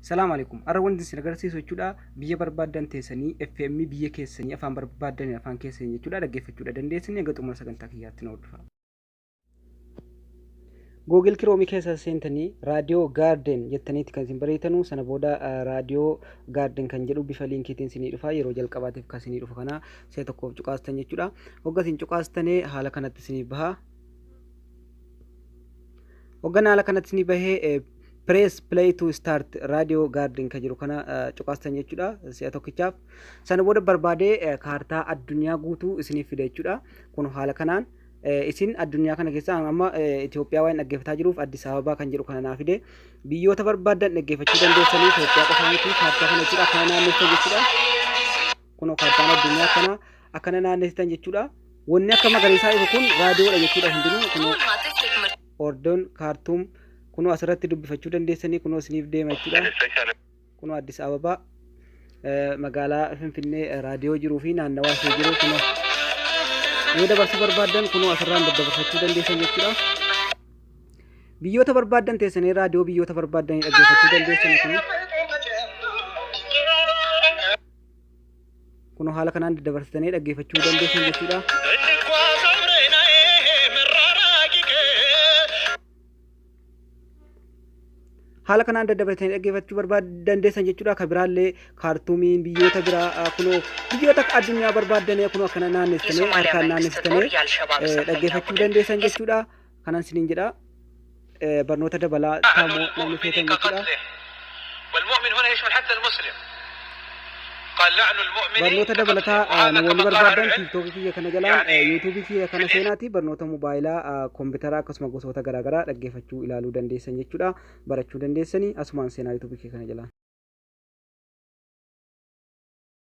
Salam alaikum. Arra wanti isin agarsiisu jechuudha biyya barbaadan teessanii FM biyya keessanii afaan barbaadan afaan keessanii jechuudha dhaggeeffachuudha dandeessanii egaa xumura sagantaa kiyyaatti na hordofa. Google Chrome keessa seentanii raadiyoo Garden jettaniitti kan isin bareetanu sana booda raadiyoo Garden kan jedhu bifa linkiitiin isinii dhufa yeroo jalqabaatiif kan isinii dhufa kana see tokkoof cuqaastan jechuudha. Hogga isin cuqaastanii haala kanatti isinii baha. Hoggan haala kanatti isinii bahee press play to start radio Garden kan jiru kana cuqaastan jechuudha. Si'a tokkichaaf sana booda barbaadee kaartaa addunyaa guutuu isiniif fida jechuudha. Kun haala kanaan isin addunyaa kana keessa amma Itoophiyaa waan dhaggeeffataa jiruuf Addis Ababaa kan jedhu kana naaf fide biyyoota barbaadan dhaggeeffachuu dandeessanii Itoophiyaa qofaa miti kaartaa kana jechuudha akkana naannessan jechuudha. Kun kaartaan addunyaa kana akkana naannessan jechuudha. Wanni akka magariisaa ifu kun raadiyoodha jechuudha hundinuu kun Ordoon Kaartuum kunoo asirratti dubbifachuu dandeessanii kunoo isiniif deema jechuudha. Kunoo Addis Ababaa magaalaa Finfinnee raadiyoo jiruu fi naannawaa ishee jiru kunoo yoo dabarsuu barbaadan kunoo asirraan dabarsachuu dandeessan jechuudha. Biyyoota barbaadan teessanii raadiyoo biyyoota barbaadanii dhaggeeffachuu dandeessan kunoo haala kanaan dabarsitanii dhaggeeffachuu dandeessan jechuudha. Haala kanaan daddabartanii dhaggeeffachuu barbaadan jechuudha. Kabiraallee kaartuumiin biyyoota biraa kunoo biyyoota addunyaa barbaadan kunoo akkana naannessanii harkaan naannessanii dhaggeeffachuu dandeessan jechuudha. Kanan isiniin jedha barnoota dabalaa taamoo namni feetan jechuudha. barnoota dabalataa namoonni barbaadan tiiktookii kiyya kana jalaan yuutuubii kiyya kana seenaati barnoota moobaayilaa kompiitaraa akkasuma gosoota garaagaraa dhaggeeffachuu ilaaluu dandeessan jechuudha. Barachuu dandeessanii asumaan seenaa yuutuubii kiyya kana jalaan.